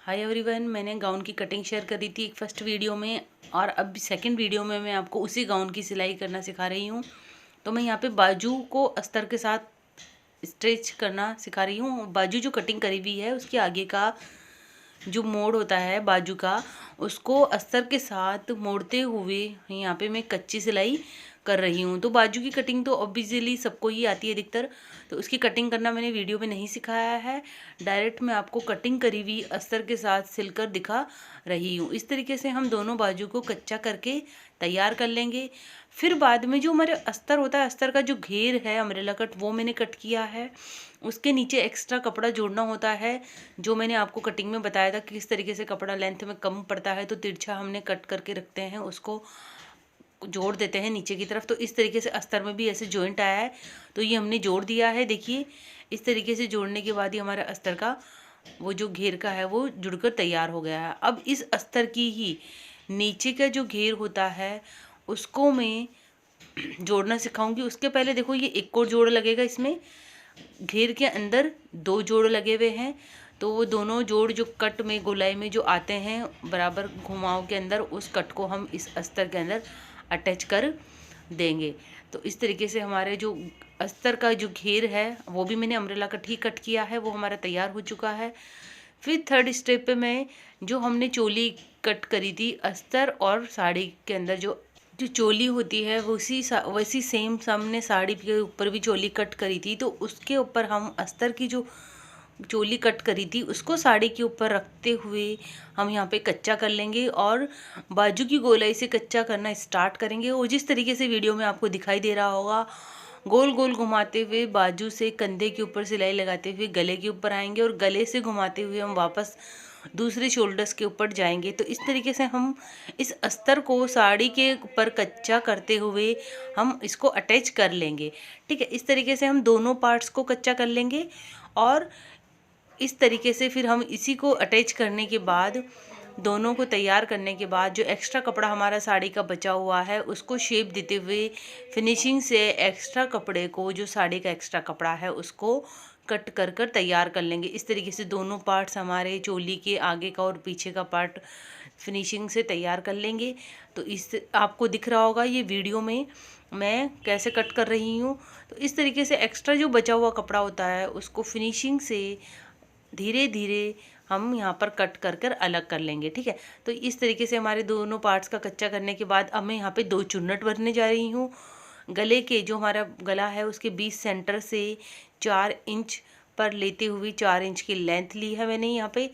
Hi everyone, मैंने gown की cutting share करी थी एक फर्स्ट वीडियो में, और अब सेकंड वीडियो में मैं आपको उसी गाउन की सिलाई करना सिखा रही हूँ। तो मैं यहाँ पे बाजू को अस्तर के साथ स्ट्रेच करना सिखा रही हूँ। बाजू जो कटिंग करी हुई है उसके आगे का जो मोड़ होता है बाजू का, उसको अस्तर के साथ मोड़ते हुए यहाँ पे मैं कच्ची सिलाई कर रही हूँ। तो बाजू की कटिंग तो ऑब्वियसली सबको ही आती है अधिकतर, तो उसकी कटिंग करना मैंने वीडियो में नहीं सिखाया है। डायरेक्ट मैं आपको कटिंग करी हुई अस्तर के साथ सिलकर दिखा रही हूँ। इस तरीके से हम दोनों बाजू को कच्चा करके तैयार कर लेंगे। फिर बाद में जो हमारे अस्तर होता है, अस्तर का जो घेर है अम्ब्रेला कट, वो मैंने कट किया है। उसके नीचे एक्स्ट्रा कपड़ा जोड़ना होता है, जो मैंने आपको कटिंग में बताया था कि किस तरीके से कपड़ा लेंथ में कम पड़ता है तो तिरछा हमने कट करके रखते हैं, उसको जोड़ देते हैं नीचे की तरफ। तो इस तरीके से अस्तर में भी ऐसे जॉइंट आया है, तो ये हमने जोड़ दिया है। देखिए, इस तरीके से जोड़ने के बाद ही हमारा अस्तर का वो जो घेर का है वो जुड़कर तैयार हो गया है। अब इस अस्तर की ही नीचे का जो घेर होता है उसको मैं जोड़ना सिखाऊंगी। उसके पहले देखो, ये एक और जोड़ लगेगा इसमें। घेर के अंदर दो जोड़ लगे हुए हैं, तो वो दोनों जोड़ जो कट में गोलाई में जो आते हैं बराबर घुमाव के अंदर, उस कट को हम इस अस्तर के अंदर अटैच कर देंगे। तो इस तरीके से हमारे जो अस्तर का जो घेर है वो भी मैंने अम्ब्रेला कट ही कट किया है, वो हमारा तैयार हो चुका है। फिर थर्ड स्टेप पे मैं जो हमने चोली कट करी थी अस्तर और साड़ी के अंदर, जो जो चोली होती है वैसी सेम हमने साड़ी के ऊपर भी चोली कट करी थी, तो उसके ऊपर हम अस्तर की जो चोली कट करी थी उसको साड़ी के ऊपर रखते हुए हम यहाँ पे कच्चा कर लेंगे और बाजू की गोलाई से कच्चा करना स्टार्ट करेंगे। और जिस तरीके से वीडियो में आपको दिखाई दे रहा होगा, गोल गोल घुमाते हुए बाजू से कंधे के ऊपर सिलाई लगाते हुए गले के ऊपर आएंगे और गले से घुमाते हुए हम वापस दूसरे शोल्डर्स के ऊपर जाएंगे। तो इस तरीके से हम इस अस्तर को साड़ी के ऊपर कच्चा करते हुए हम इसको अटैच कर लेंगे। ठीक है, इस तरीके से हम दोनों पार्ट्स को कच्चा कर लेंगे और इस तरीके से फिर हम इसी को अटैच करने के बाद, दोनों को तैयार करने के बाद, जो एक्स्ट्रा कपड़ा हमारा साड़ी का बचा हुआ है उसको शेप देते हुए फिनिशिंग से एक्स्ट्रा कपड़े को, जो साड़ी का एक्स्ट्रा कपड़ा है उसको कट कर कर तैयार कर लेंगे। इस तरीके से दोनों पार्ट्स हमारे चोली के आगे का और पीछे का पार्ट फिनिशिंग से तैयार कर लेंगे। तो इस आपको दिख रहा होगा ये वीडियो में मैं कैसे कट कर रही हूँ। तो इस तरीके से एक्स्ट्रा जो बचा हुआ कपड़ा होता है उसको फिनिशिंग से धीरे धीरे हम यहाँ पर कट कर कर अलग कर लेंगे। ठीक है, तो इस तरीके से हमारे दोनों पार्ट्स का कच्चा करने के बाद अब मैं यहाँ पे दो चुन्नट भरने जा रही हूँ। गले के, जो हमारा गला है उसके 20 सेंटर से 4 इंच पर लेते हुए 4 इंच की लेंथ ली है मैंने यहाँ पे।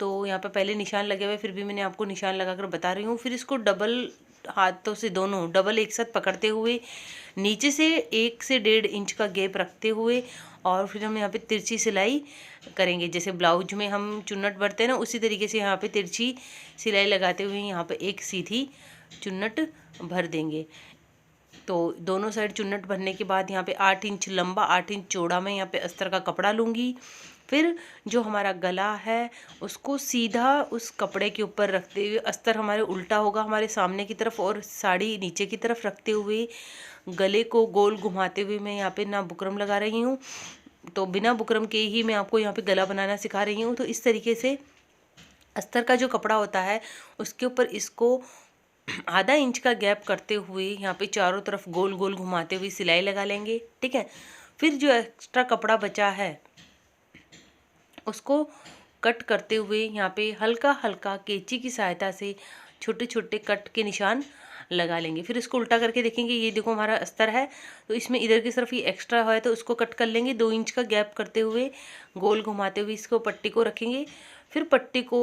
तो यहाँ पे पहले निशान लगे हुए, फिर भी मैंने आपको निशान लगाकर बता रही हूँ। फिर इसको डबल हाथों से दोनों डबल एक साथ पकड़ते हुए नीचे से 1 से 1.5 इंच का गैप रखते हुए, और फिर हम यहाँ पे तिरछी सिलाई करेंगे। जैसे ब्लाउज में हम चुन्नट भरते हैं ना, उसी तरीके से यहाँ पे तिरछी सिलाई लगाते हुए यहाँ पे एक सीधी चुन्नट भर देंगे। तो दोनों साइड चुन्नट भरने के बाद यहाँ पे 8 इंच लंबा 8 इंच चौड़ा मैं यहाँ पे अस्तर का कपड़ा लूँगी। फिर जो हमारा गला है उसको सीधा उस कपड़े के ऊपर रखते हुए, अस्तर हमारे उल्टा होगा हमारे सामने की तरफ और साड़ी नीचे की तरफ रखते हुए, गले को गोल घुमाते हुए मैं यहाँ पे ना बुकरम लगा रही हूँ। तो बिना बुकरम के ही मैं आपको यहाँ पे गला बनाना सिखा रही हूँ। तो इस तरीके से अस्तर का जो कपड़ा होता है उसके ऊपर इसको आधा इंच का गैप करते हुए यहाँ पे चारों तरफ गोल गोल घुमाते हुए सिलाई लगा लेंगे। ठीक है, फिर जो एक्स्ट्रा कपड़ा बचा है उसको कट करते हुए यहाँ पे हल्का हल्का कैंची की सहायता से छोटे छोटे कट के निशान लगा लेंगे। फिर इसको उल्टा करके देखेंगे, ये देखो हमारा अस्तर है, तो इसमें इधर की तरफ ये एक्स्ट्रा है तो उसको कट कर लेंगे। 2 इंच का गैप करते हुए गोल घुमाते हुए इसको पट्टी को रखेंगे। फिर पट्टी को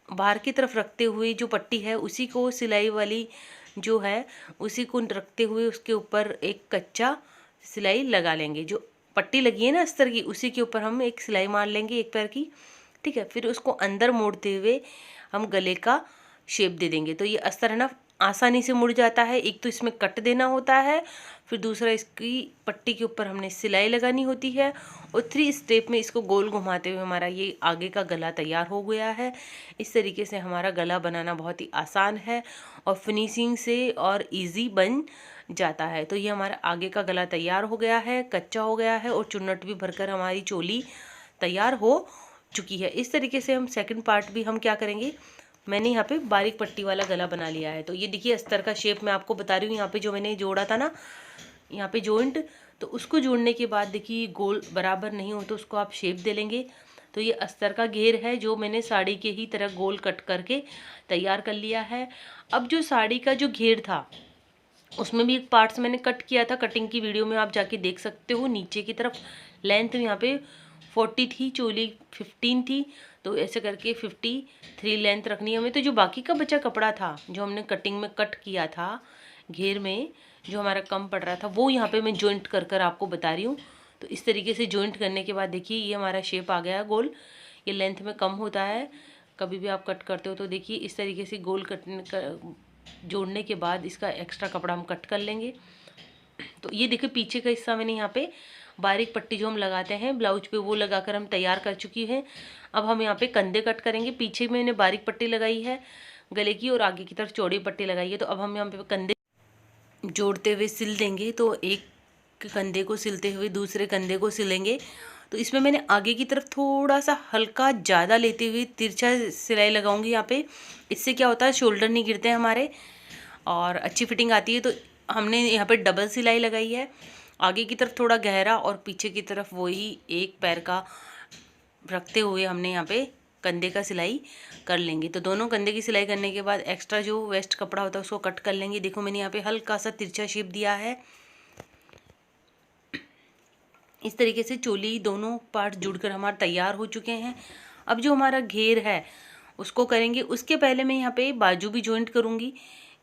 बाहर की तरफ रखते हुए, जो पट्टी है उसी को सिलाई वाली जो है उसी को रखते हुए उसके ऊपर एक कच्चा सिलाई लगा लेंगे। जो पट्टी लगी है ना अस्तर की, उसी के ऊपर हम एक सिलाई मार लेंगे एक पैर की। ठीक है, फिर उसको अंदर मोड़ते हुए हम गले का शेप दे देंगे। तो ये अस्तर है ना आसानी से मुड़ जाता है। एक तो इसमें कट देना होता है, फिर दूसरा इसकी पट्टी के ऊपर हमने सिलाई लगानी होती है, और 3 स्टेप में इसको गोल घुमाते हुए हमारा ये आगे का गला तैयार हो गया है। इस तरीके से हमारा गला बनाना बहुत ही आसान है और फिनिशिंग से और इजी बन जाता है। तो ये हमारा आगे का गला तैयार हो गया है, कच्चा हो गया है, और चुन्नट भी भरकर हमारी चोली तैयार हो चुकी है। इस तरीके से हम सेकंड पार्ट भी हम क्या करेंगे, मैंने यहाँ पे बारीक पट्टी वाला गला बना लिया है। तो ये देखिए अस्तर का शेप मैं आपको बता रही हूँ। यहाँ पे जो मैंने जोड़ा था ना, यहाँ पे जॉइंट, तो उसको जोड़ने के बाद देखिए गोल बराबर नहीं हो तो उसको आप शेप दे लेंगे। तो ये अस्तर का घेर है जो मैंने साड़ी के ही तरह गोल कट करके तैयार कर लिया है। अब जो साड़ी का जो घेर था उसमें भी एक पार्ट्स मैंने कट किया था, कटिंग की वीडियो में आप जाके देख सकते हो। नीचे की तरफ लेंथ यहाँ पे 40 थी, चोली 15 थी, तो ऐसे करके 53 लेंथ रखनी है हमें। तो जो बाकी का बचा कपड़ा था जो हमने कटिंग में कट किया था घेर में, जो हमारा कम पड़ रहा था, वो यहाँ पे मैं जॉइंट कर कर आपको बता रही हूँ। तो इस तरीके से जॉइंट करने के बाद देखिए ये हमारा शेप आ गया गोल। ये लेंथ में कम होता है कभी भी आप कट करते हो, तो देखिए इस तरीके से गोल कटने का जोड़ने के बाद इसका एक्स्ट्रा कपड़ा हम कट कर लेंगे। तो ये देखिए पीछे का हिस्सा मैंने यहाँ पे बारीक पट्टी जो हम लगाते हैं ब्लाउज पे वो लगाकर हम तैयार कर चुकी है। अब हम यहाँ पे कंधे कट करेंगे। पीछे मैंने बारीक पट्टी लगाई है गले की और आगे की तरफ चौड़ी पट्टी लगाई है। तो अब हम यहाँ पे कंधे जोड़ते हुए सिल देंगे। तो एक कंधे को सिलते हुए दूसरे कंधे को सिलेंगे। तो इसमें मैंने आगे की तरफ थोड़ा सा हल्का ज़्यादा लेते हुए तिरछा सिलाई लगाऊंगी यहाँ पे। इससे क्या होता है, शोल्डर नहीं गिरते हैं हमारे और अच्छी फिटिंग आती है। तो हमने यहाँ पे डबल सिलाई लगाई है, आगे की तरफ थोड़ा गहरा और पीछे की तरफ वही एक पैर का रखते हुए हमने यहाँ पे कंधे का सिलाई कर लेंगे। तो दोनों कंधे की सिलाई करने के बाद एक्स्ट्रा जो वेस्ट कपड़ा होता है उसको कट कर लेंगे। देखो मैंने यहाँ पे हल्का सा तिरछा शेप दिया है। इस तरीके से चोली दोनों पार्ट जुड़कर हमारे तैयार हो चुके हैं। अब जो हमारा घेर है उसको करेंगे। उसके पहले मैं यहाँ पे बाजू भी जॉइंट करूँगी।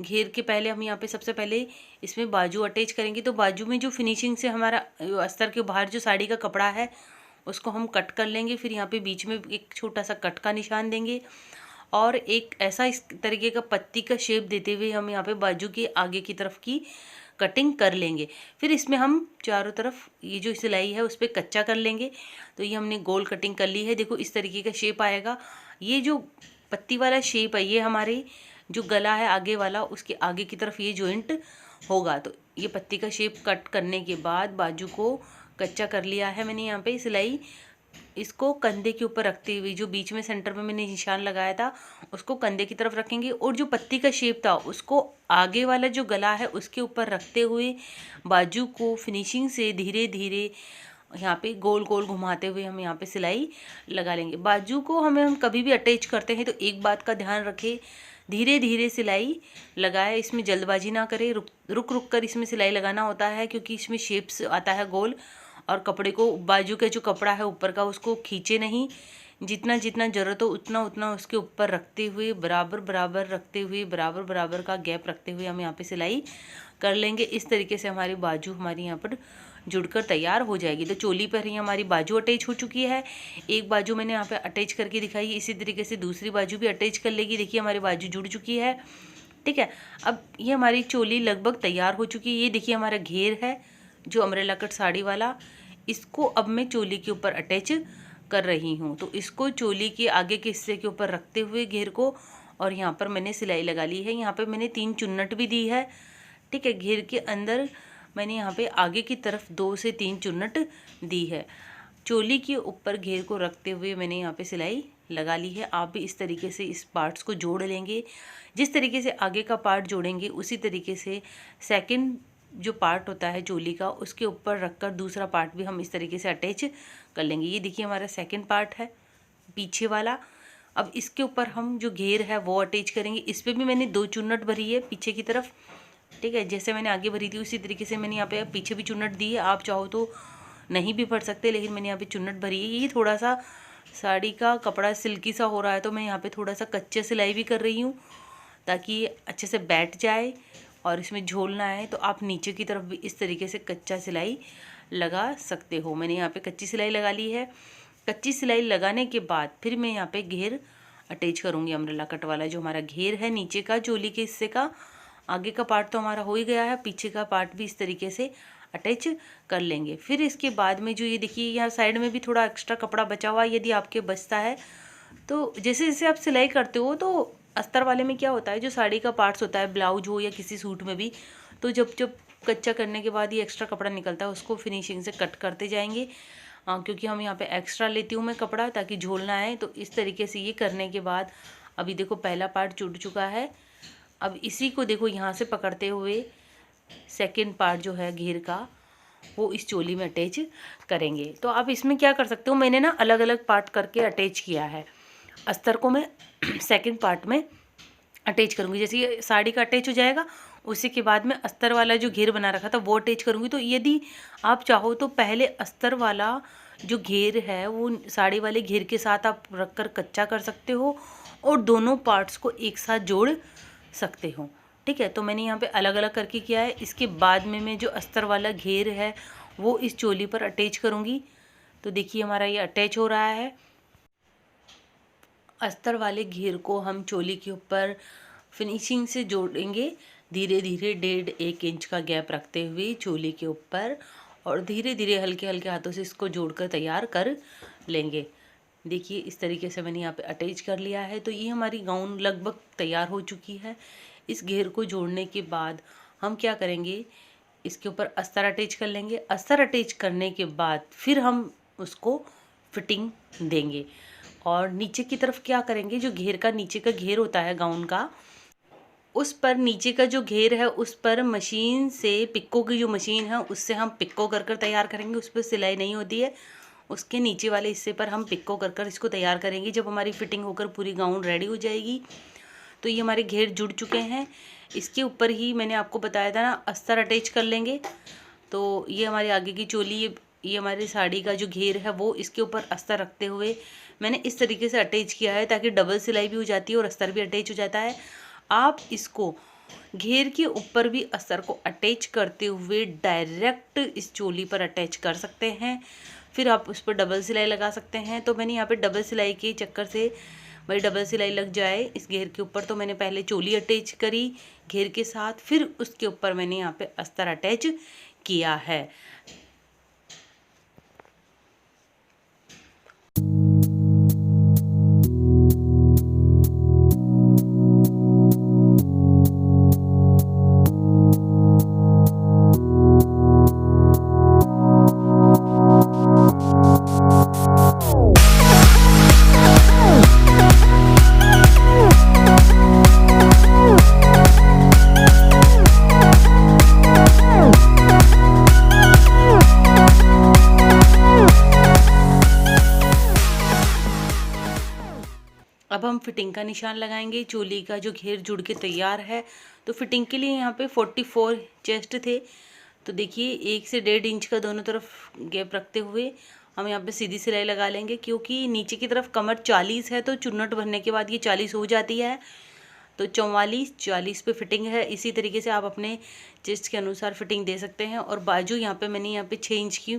घेर के पहले हम यहाँ पे सबसे पहले इसमें बाजू अटैच करेंगे। तो बाजू में जो फिनिशिंग से हमारा अस्तर के बाहर जो साड़ी का कपड़ा है उसको हम कट कर लेंगे। फिर यहाँ पे बीच में एक छोटा सा कट का निशान देंगे और एक ऐसा इस तरीके का पत्ती का शेप देते हुए हम यहाँ पे बाजू के आगे की तरफ की कटिंग कर लेंगे। फिर इसमें हम चारों तरफ ये जो सिलाई है उस पर कच्चा कर लेंगे। तो ये हमने गोल कटिंग कर ली है। देखो इस तरीके का शेप आएगा। ये जो पत्ती वाला शेप है ये हमारे जो गला है आगे वाला उसके आगे की तरफ ये जॉइंट होगा। तो ये पत्ती का शेप कट करने के बाद बाजू को कच्चा कर लिया है मैंने यहाँ पे सिलाई। इसको कंधे के ऊपर रखते हुए जो बीच में सेंटर में मैंने निशान लगाया था उसको कंधे की तरफ रखेंगे और जो पत्ती का शेप था उसको आगे वाला जो गला है उसके ऊपर रखते हुए बाजू को फिनिशिंग से धीरे धीरे यहाँ पे गोल गोल घुमाते हुए हम यहाँ पे सिलाई लगा लेंगे। बाजू को हम कभी भी अटैच करते हैं तो एक बात का ध्यान रखें, धीरे धीरे सिलाई लगाए, इसमें जल्दबाजी ना करें, रुक रुक कर इसमें सिलाई लगाना होता है क्योंकि इसमें शेप्स आता है गोल। और कपड़े को बाजू का जो कपड़ा है ऊपर का उसको खींचे नहीं, जितना जितना ज़रूरत हो उतना उतना उसके ऊपर रखते हुए बराबर बराबर रखते हुए बराबर बराबर का गैप रखते हुए हम यहाँ पे सिलाई कर लेंगे। इस तरीके से हमारी बाजू हमारी यहाँ पर जुड़कर तैयार हो जाएगी। तो चोली पर ही हमारी बाजू अटैच हो चुकी है। एक बाजू मैंने यहाँ पे अटैच करके दिखाई, इसी तरीके से दूसरी बाजू भी अटैच कर लेगी। देखिए हमारी बाजू जुड़ चुकी है। ठीक है, अब ये हमारी चोली लगभग तैयार हो चुकी है। ये देखिए हमारा घेर है जो अम्ब्रेला कट साड़ी वाला, इसको अब मैं चोली के ऊपर अटैच कर रही हूँ। तो इसको चोली के आगे के हिस्से के ऊपर रखते हुए घेर को, और यहाँ पर मैंने सिलाई लगा ली है। यहाँ पे मैंने 3 चुन्नट भी दी है। ठीक है, घेर के अंदर मैंने यहाँ पे आगे की तरफ 2 से 3 चुन्नट दी है। चोली के ऊपर घेर को रखते हुए मैंने यहाँ पे सिलाई लगा ली है। आप भी इस तरीके से इस पार्ट्स को जोड़ लेंगे। जिस तरीके से आगे का पार्ट जोड़ेंगे उसी तरीके से सेकंड जो पार्ट होता है चोली का उसके ऊपर रखकर दूसरा पार्ट भी हम इस तरीके से अटैच कर लेंगे। ये देखिए हमारा सेकंड पार्ट है पीछे वाला। अब इसके ऊपर हम जो घेर है वो अटैच करेंगे। इस पर भी मैंने 2 चुन्नट भरी है पीछे की तरफ। ठीक है, जैसे मैंने आगे भरी थी उसी तरीके से मैंने यहाँ पे पीछे भी चुन्नट दी है। आप चाहो तो नहीं भी भर सकते, लेकिन मैंने यहाँ पे चुन्नट भरी है। ये थोड़ा सा साड़ी का कपड़ा सिल्की सा हो रहा है तो मैं यहाँ पे थोड़ा सा कच्चे सिलाई भी कर रही हूँ ताकि अच्छे से बैठ जाए और इसमें झोल ना आए। तो आप नीचे की तरफ भी इस तरीके से कच्चा सिलाई लगा सकते हो। मैंने यहाँ पे कच्ची सिलाई लगा ली है। कच्ची सिलाई लगाने के बाद फिर मैं यहाँ पे घेर अटैच करूँगी। अम्ब्रेला कट वाला जो हमारा घेर है नीचे का चोली के हिस्से का, आगे का पार्ट तो हमारा हो ही गया है, पीछे का पार्ट भी इस तरीके से अटैच कर लेंगे। फिर इसके बाद में जो ये देखिए यहाँ साइड में भी थोड़ा एक्स्ट्रा कपड़ा बचा हुआ है, यदि आपके बचता है तो जैसे जैसे आप सिलाई करते हो तो अस्तर वाले में क्या होता है, जो साड़ी का पार्ट्स होता है ब्लाउज हो या किसी सूट में भी, तो जब जब कच्चा करने के बाद ये एक्स्ट्रा कपड़ा निकलता है उसको फिनिशिंग से कट करते जाएंगे। क्योंकि हम यहाँ पे एक्स्ट्रा लेती हूँ मैं कपड़ा ताकि झोल ना आए। तो इस तरीके से ये करने के बाद अभी देखो पहला पार्ट जुड़ चुका है। अब इसी को देखो यहाँ से पकड़ते हुए सेकंड पार्ट जो है घेर का वो इस चोली में अटैच करेंगे। तो आप इसमें क्या कर सकते हो, मैंने ना अलग अलग पार्ट करके अटैच किया है। अस्तर को मैं सेकंड पार्ट में अटैच करूँगी। जैसे ये साड़ी का अटैच हो जाएगा उसी के बाद में अस्तर वाला जो घेर बना रखा था वो अटैच करूँगी। तो यदि आप चाहो तो पहले अस्तर वाला जो घेर है वो साड़ी वाले घेर के साथ आप रख कर कच्चा कर सकते हो और दोनों पार्ट्स को एक साथ जोड़ सकते हो। ठीक है, तो मैंने यहाँ पे अलग अलग करके किया है। इसके बाद में मैं जो अस्तर वाला घेर है वो इस चोली पर अटैच करूँगी। तो देखिए हमारा ये अटैच हो रहा है। अस्तर वाले घेर को हम चोली के ऊपर फिनिशिंग से जोड़ेंगे, धीरे धीरे 1.5 इंच का गैप रखते हुए चोली के ऊपर, और धीरे धीरे हल्के हल्के हाथों से इसको जोड़कर तैयार कर लेंगे। देखिए इस तरीके से मैंने यहाँ पे अटैच कर लिया है। तो ये हमारी गाउन लगभग तैयार हो चुकी है। इस घेर को जोड़ने के बाद हम क्या करेंगे, इसके ऊपर अस्तर अटैच कर लेंगे। अस्तर अटैच करने के बाद फिर हम उसको फिटिंग देंगे। और नीचे की तरफ क्या करेंगे, जो घेर का नीचे का घेर होता है गाउन का, उस पर नीचे का जो घेर है उस पर मशीन से, पिक्को की जो मशीन है उससे हम पिक्को कर कर तैयार करेंगे। उस पर सिलाई नहीं होती है, उसके नीचे वाले हिस्से पर हम पिक्को कर कर इसको तैयार करेंगे। जब हमारी फिटिंग होकर पूरी गाउन रेडी हो जाएगी तो ये हमारे घेर जुड़ चुके हैं। इसके ऊपर ही मैंने आपको बताया था ना अस्तर अटैच कर लेंगे। तो ये हमारी आगे की चोली, ये हमारी साड़ी का जो घेर है वो इसके ऊपर अस्तर रखते हुए मैंने इस तरीके से अटैच किया है ताकि डबल सिलाई भी हो जाती है और अस्तर भी अटैच हो जाता है। आप इसको घेर के ऊपर भी अस्तर को अटैच करते हुए डायरेक्ट इस चोली पर अटैच कर सकते हैं। फिर आप उस पर डबल सिलाई लगा सकते हैं। तो मैंने यहाँ पे डबल सिलाई के चक्कर से भाई डबल सिलाई लग जाए इस घेर के ऊपर, तो मैंने पहले चोली अटैच करी घेर के साथ, फिर उसके ऊपर मैंने यहाँ पे अस्तर अटैच किया है। अब हम फिटिंग का निशान लगाएंगे। चोली का जो घेर जुड़ के तैयार है, तो फिटिंग के लिए यहाँ पे 44 चेस्ट थे। तो देखिए 1 से 1.5 इंच का दोनों तरफ गैप रखते हुए हम यहाँ पे सीधी सिलाई लगा लेंगे, क्योंकि नीचे की तरफ कमर 40 है तो चुन्नट भरने के बाद ये 40 हो जाती है। तो 44 पे फिटिंग है। इसी तरीके से आप अपने चेस्ट के अनुसार फिटिंग दे सकते हैं। और बाजू यहाँ पे मैंने यहाँ पे 6 इंच की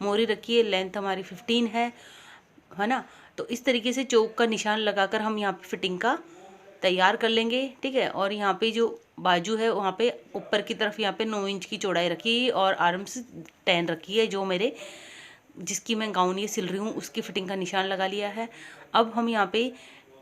मोहरी रखी है, लेंथ हमारी 15 है ना। तो इस तरीके से चौक का निशान लगाकर हम यहाँ पे फिटिंग का तैयार कर लेंगे। ठीक है, और यहाँ पे जो बाजू है वहाँ पे ऊपर की तरफ यहाँ पे 9 इंच की चौड़ाई रखी है और आर्म्स 10 रखी है, जो मेरे जिसकी मैं गाउन ये सिल रही हूँ उसकी फिटिंग का निशान लगा लिया है। अब हम यहाँ पे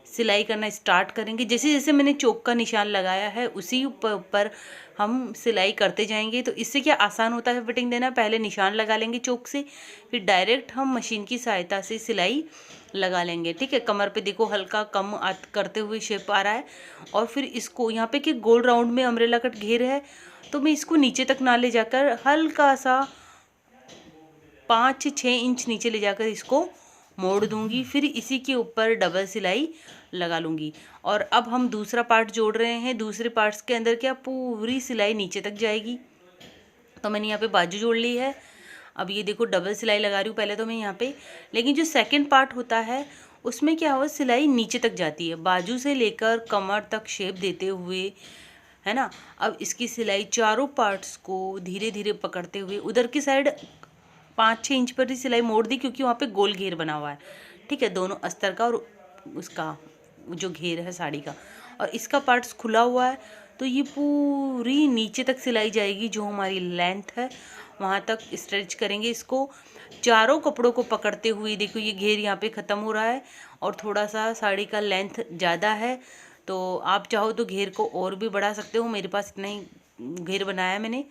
सिलाई करना स्टार्ट करेंगे। जैसे जैसे मैंने चौक का निशान लगाया है उसी ऊपर हम सिलाई करते जाएंगे। तो इससे क्या आसान होता है फिटिंग देना, पहले निशान लगा लेंगे चौक से, फिर डायरेक्ट हम मशीन की सहायता से सिलाई लगा लेंगे। ठीक है, कमर पे देखो हल्का कम करते हुए शेप आ रहा है। और फिर इसको यहाँ पे कि गोल राउंड में अम्ब्रेला कट घेर है, तो मैं इसको नीचे तक ना ले जाकर हल्का सा 5 से 6 इंच नीचे ले जाकर इसको मोड़ दूंगी। फिर इसी के ऊपर डबल सिलाई लगा लूँगी। और अब हम दूसरा पार्ट जोड़ रहे हैं। दूसरे पार्ट्स के अंदर क्या पूरी सिलाई नीचे तक जाएगी। तो मैंने यहाँ पे बाजू जोड़ ली है। अब ये देखो डबल सिलाई लगा रही हूँ पहले तो मैं यहाँ पे, लेकिन जो सेकंड पार्ट होता है उसमें क्या हो, सिलाई नीचे तक जाती है, बाजू से लेकर कमर तक शेप देते हुए, है ना। अब इसकी सिलाई चारों पार्ट्स को धीरे धीरे पकड़ते हुए उधर की साइड 5-6 इंच पर ही सिलाई मोड़ दी, क्योंकि वहाँ पे गोल घेर बना हुआ है। ठीक है, दोनों अस्तर का और उसका जो घेर है साड़ी का, और इसका पार्ट्स खुला हुआ है। तो ये पूरी नीचे तक सिलाई जाएगी, जो हमारी लेंथ है वहाँ तक स्ट्रेच करेंगे इसको चारों कपड़ों को पकड़ते हुए। देखो ये घेर यहाँ पे ख़त्म हो रहा है और थोड़ा सा साड़ी का लेंथ ज़्यादा है, तो आप चाहो तो घेर को और भी बढ़ा सकते हो। मेरे पास इतना ही घेर बनाया है मैंने।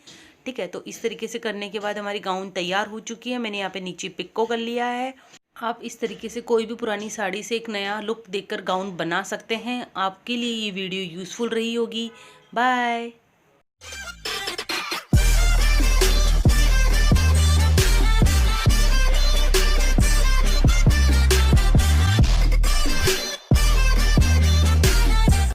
ठीक है। तो इस तरीके से करने के बाद हमारी गाउन तैयार हो चुकी है। मैंने यहाँ पे नीचे पिक को कर लिया है। आप इस तरीके से कोई भी पुरानी साड़ी से एक नया लुक देकर गाउन बना सकते हैं। आपके लिए ये वीडियो यूज़फुल रही होगी। बाय।